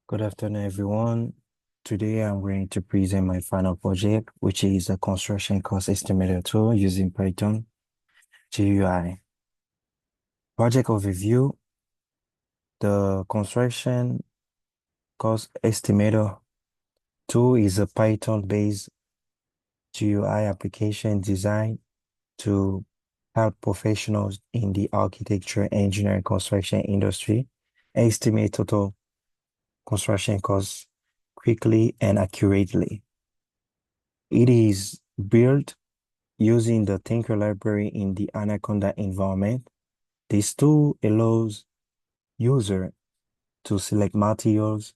Good afternoon, everyone. Today I'm going to present my final project, which is a construction cost estimator tool using Python GUI. Project overview. The construction cost estimator tool is a Python-based GUI application designed to help professionals in the architecture, engineering, construction industry estimate total construction costs quickly and accurately. It is built using the Tinker library in the Anaconda environment. This tool allows user to select materials,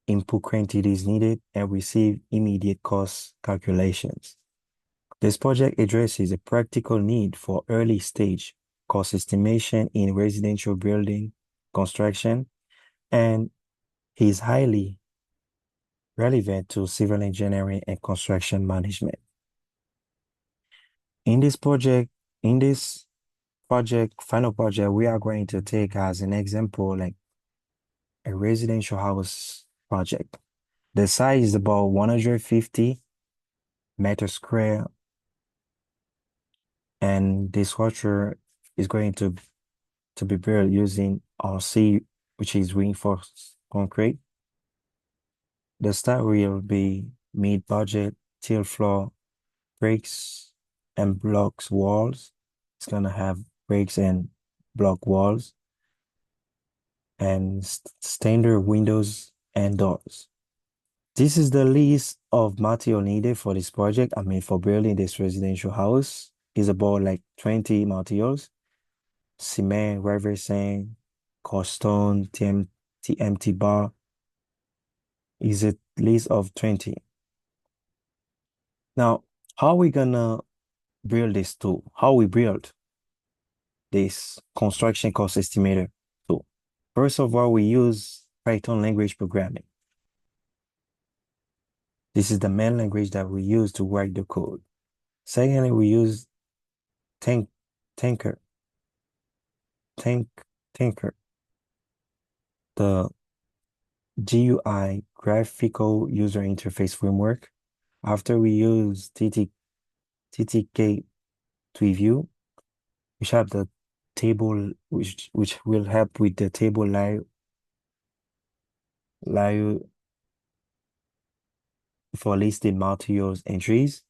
input quantities needed, and receive immediate cost calculations. This project addresses a practical need for early stage cost estimation in residential building construction and is highly relevant to civil engineering and construction management. In this project, in this final project, we are going to take as an example like a residential house project. The size is about 150 meters square, and the structure is going to be built using RC, which is reinforced concrete. The style will be mid-budget, tilt floor, bricks and blocks walls. It's gonna have bricks and block walls and standard windows and doors. This is the list of material needed for this project. I mean, for building this residential house is about like 20 materials: cement, river sand, coarse stone, TMT bar is a list of 20. Now, how we gonna build this tool? How we build this construction cost estimator tool? First of all, we use Python language programming. This is the main language that we use to write the code. Secondly, we use Tinker, Tinker, the GUI graphical user interface framework. After we use TTK Preview, which have the table, which will help with the table layout for listed materials entries.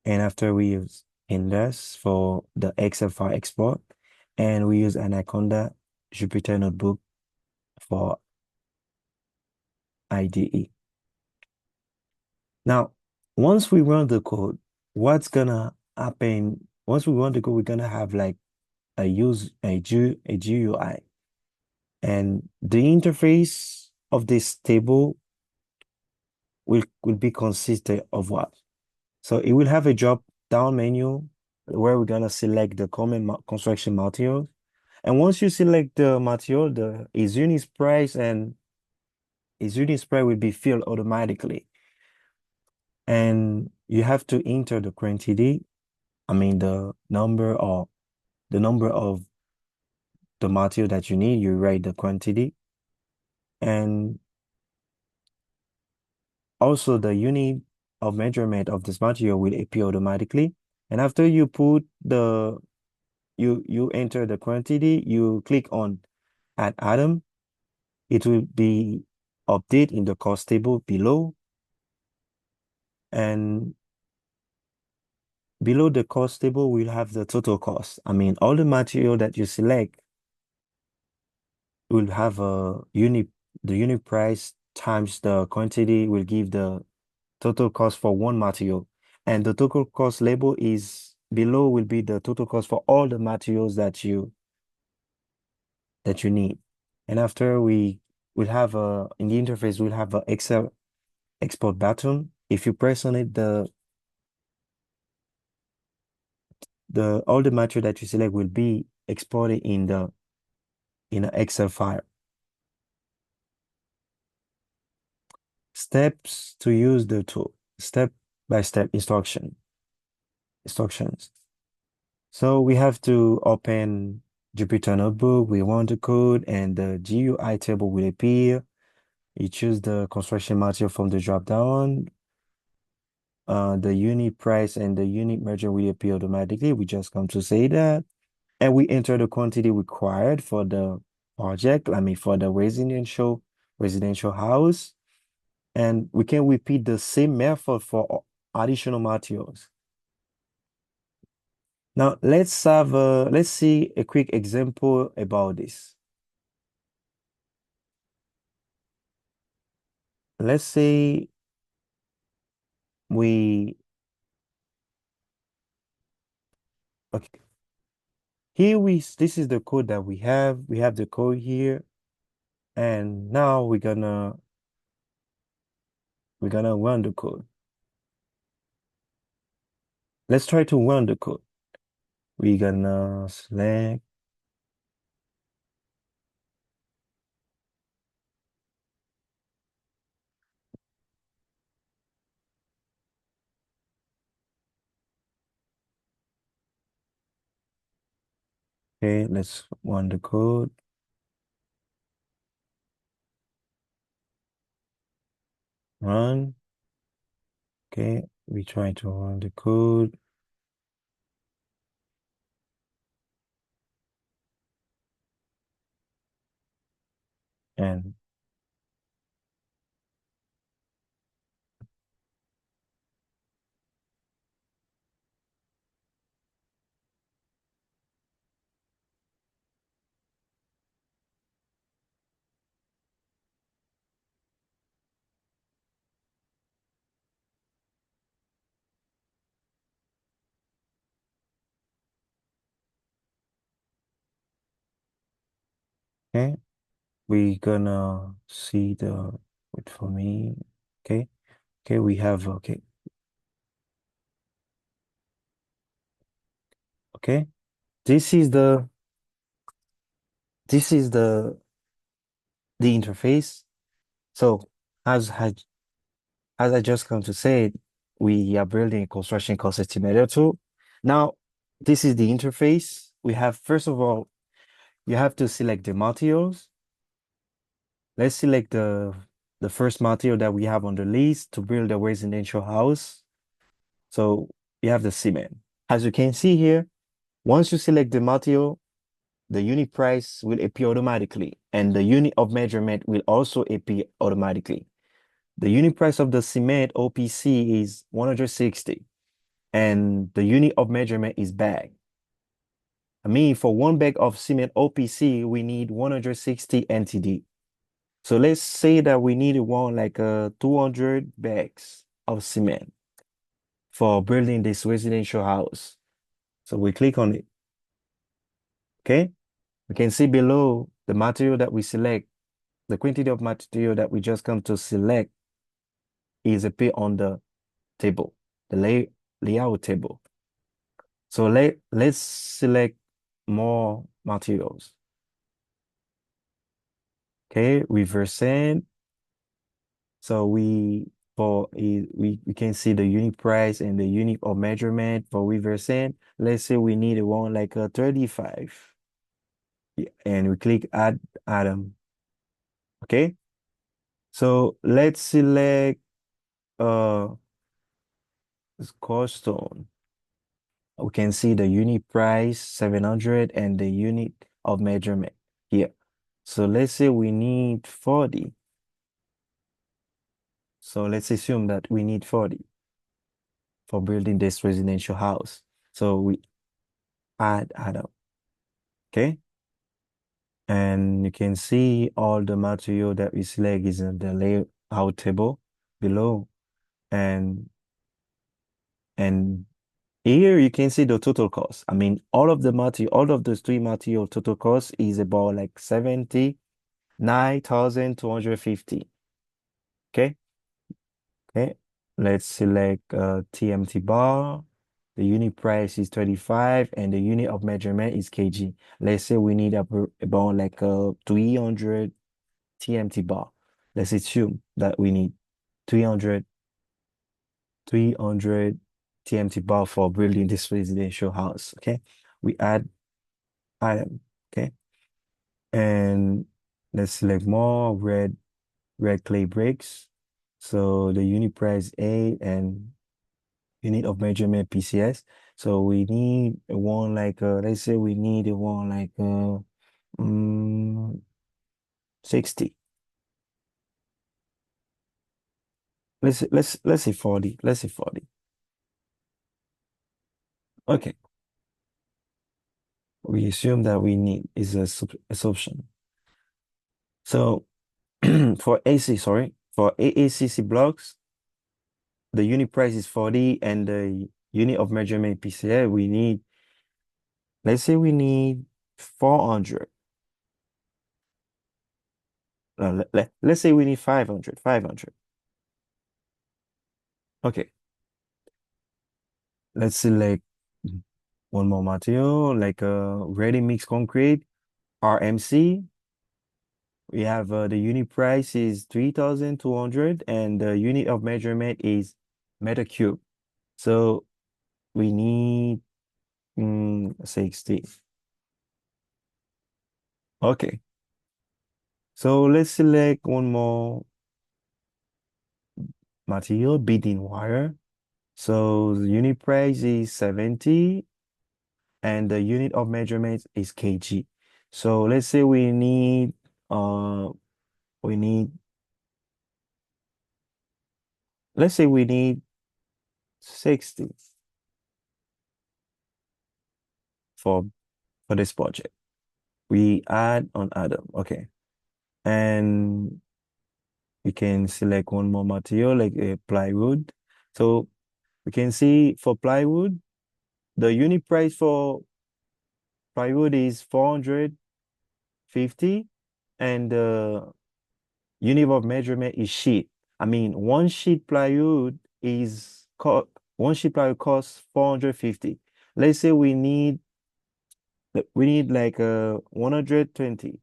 And after we use Index for the Excel file export, and we use Anaconda Jupyter Notebook for IDE. Now, once we run the code, what's gonna happen? Once we run the code, we're gonna have like a GUI, and the interface of this table will be consistent of what? So it will have a drop down menu where we're gonna select the common construction material. And once you select the material, its unit price and its unit price will be filled automatically. And you have to enter the quantity, I mean the number of the material that you need, you write the quantity. And also the unit of measurement of this material will appear automatically. And after you put you enter the quantity, you click on add item, it will be updated in the cost table below. And below the cost table, we'll have the total cost. I mean, all the material that you select will have the unit price times the quantity will give the total cost for one material. And the total cost label is below will be the total cost for all the materials that you need. And after we will have in the interface, we'll have a Excel export button. If you press on it, all the material that you select will be exported in an Excel file. Steps to use the tool. Step-by-step instructions. So we have to open Jupyter Notebook. We want the code, and the GUI table will appear. You choose the construction material from the drop down. The unit price and the unit margin will appear automatically. We just come to say that. And we enter the quantity required for the project, I mean for the residential house. And we can repeat the same method for additional materials. Now let's see a quick example about this. Let's say we okay. This is the code that we have. We have the code here, and now we're gonna run the code. Let's try to run the code. We're gonna select. Okay, let's run the code. Run. Okay, we try to run the code. And okay, we gonna see the wait for me. Okay, okay, we have okay. This is the interface. So as I as I just come to say, we are building a construction cost estimator tool. Now, this is the interface. We have, first of all, you have to select the materials. Let's select the first material that we have on the list to build a residential house. So you have the cement. As you can see here, once you select the material, the unit price will appear automatically, and the unit of measurement will also appear automatically. The unit price of the cement OPC is 160, and the unit of measurement is bag. I mean, for one bag of cement OPC, we need 160 NTD. So let's say that we need one like 200 bags of cement for building this residential house. So we click on it. Okay. We can see below the material that we select, the quantity of material that we just come to select is appear on the table, the layout table. So let's select more materials. Okay, reverse send. So we can see the unit price and the unit of measurement for reverse send. Let's say we need one like a 35. Yeah, and we click add item. Okay. So let's select Cornerstone. We can see the unit price 700 and the unit of measurement here. So let's say we need 40. So let's assume that we need 40 for building this residential house. So we add up. Okay. And you can see all the material that we select is in the layout table below. And here you can see the total cost. I mean, all of those three material total cost is about like 79,250. Okay. Okay. Let's select TMT bar. The unit price is 35 and the unit of measurement is kg. Let's say we need about like 300 TMT bar. Let's assume that we need 300 TMT bar for building this residential house. Okay. We add item. Okay. And let's select more red red clay bricks. So the unit price 8 and unit of measurement PCS. So we need one like let's say we need one like 60. Let's say 40. Let's say 40. Okay. We assume that we need is a assumption. So for AC, sorry, for AACC blocks, the unit price is 40 and the unit of measurement PCA, we need, let's say we need 400. Let's say we need 500, 500. Okay, let's select one more material, like a ready mix concrete, RMC. We have the unit price is 3,200 and the unit of measurement is meter cube. So we need 60. Okay. So let's select one more material, beading wire. So the unit price is 70 and the unit of measurement is kg. So let's say uh we need let's say we need 60 for for this project. We add on Adam. Okay. And we can select one more material like a plywood. So we can see for plywood, the unit price for plywood is 450 and the unit of measurement is sheet. I mean, one sheet plywood costs 450. Let's say we need like 120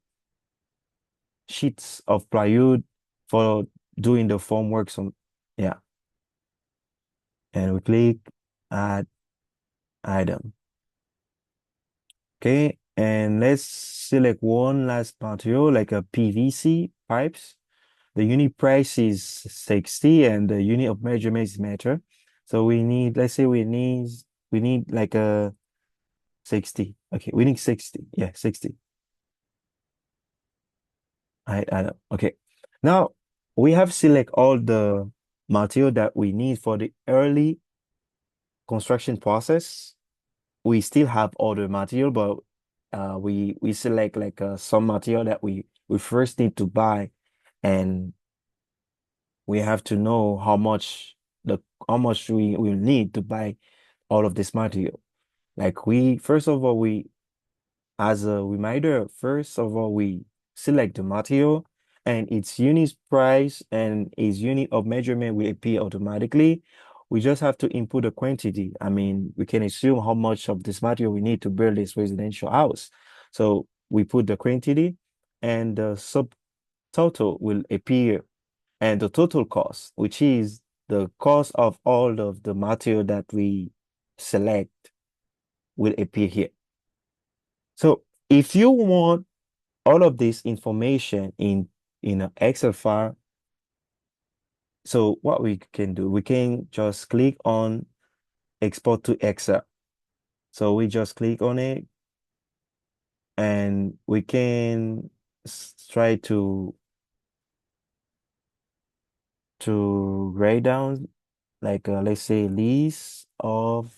sheets of plywood for doing the formwork. Yeah, and we click add item. Okay, and let's select one last material like a PVC pipes. The unit price is 60 and the unit of measurement is meter. So let's say we need like a 60. Okay, we need 60. Yeah, 60. I know. Okay. Now we have select all the material that we need for the early construction process. We still have other material, but we select like some material that we first need to buy, and we have to know how much we will need to buy all of this material. Like we first of all we as a reminder, first of all we select the material and its unit price and its unit of measurement will appear automatically. We just have to input the quantity. I mean, we can assume how much of this material we need to build this residential house. So we put the quantity and the subtotal will appear and the total cost, which is the cost of all of the material that we select will appear here. So if you want all of this information in an Excel file, so what we can do, we can just click on export to Excel. So we just click on it and we can try to write down like let's say list of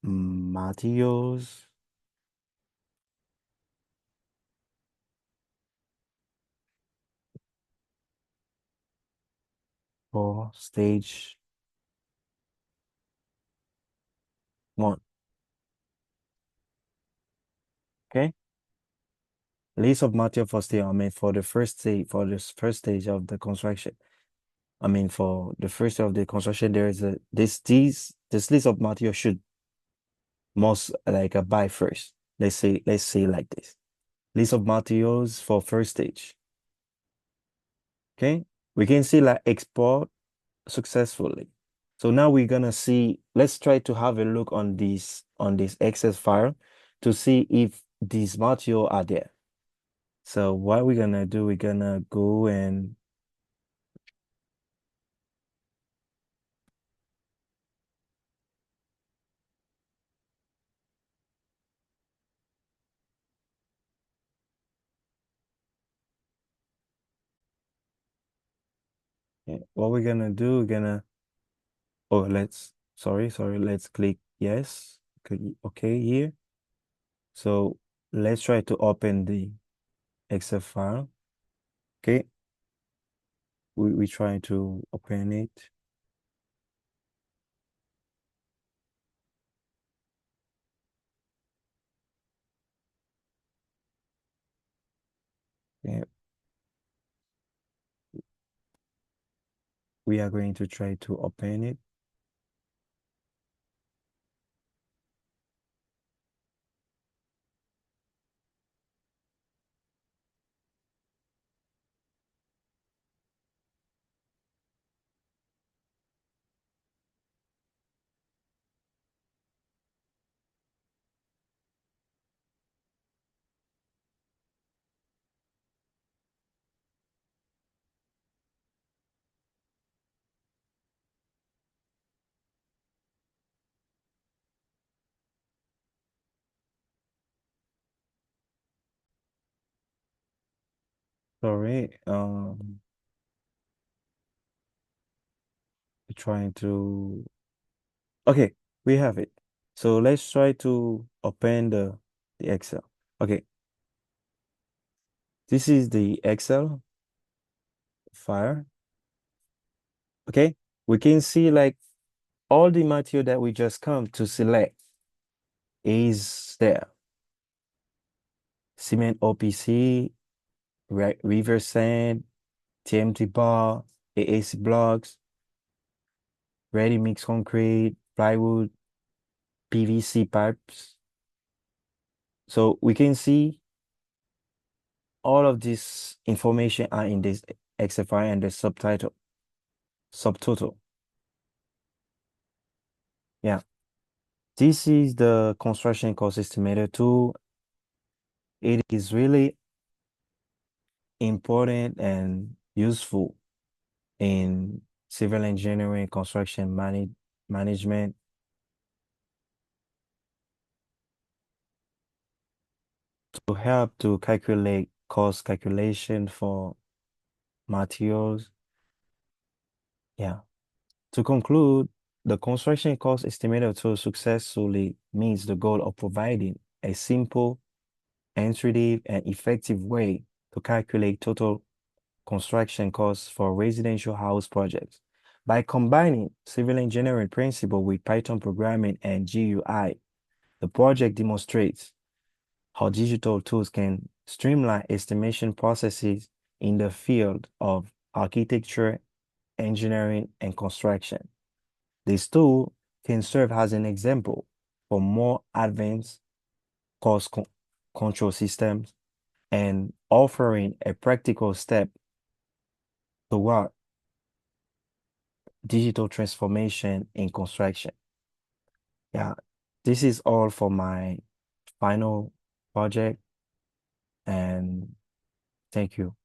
materials for stage 1. Okay. List of material for stage, I mean for the first stage of the construction. I mean for the first of the construction, there is this list of material should most like a buy first. Let's say like this. List of materials for first stage. Okay. We can see like export successfully. So now we're gonna see, let's try to have a look on this Excel file to see if these material are there. So what we're gonna do, we're gonna go and what we're gonna do, we're gonna oh sorry, let's click yes. Click okay here. So let's try to open the Excel file. Okay, we try to open it. Yeah, we are going to try to open it. Sorry, we're trying to okay, we have it. So let's try to open the Excel. Okay, this is the Excel file. Okay, we can see like all the material that we just come to select is there. Cement OPC, river sand, TMT bar, AAC blocks, ready mix concrete, plywood, PVC pipes. So we can see all of this information are in this Excel file and the subtotal. Yeah. This is the construction cost estimator tool. It is really important and useful in civil engineering, construction management to help to calculate cost calculation for materials. Yeah. To conclude, the construction cost estimator tool successfully meets the goal of providing a simple, intuitive, and effective way to calculate total construction costs for residential house projects. By combining civil engineering principle with Python programming and GUI, the project demonstrates how digital tools can streamline estimation processes in the field of architecture, engineering, and construction. This tool can serve as an example for more advanced cost control systems and offering a practical step toward digital transformation in construction. Yeah, this is all for my final project, and thank you.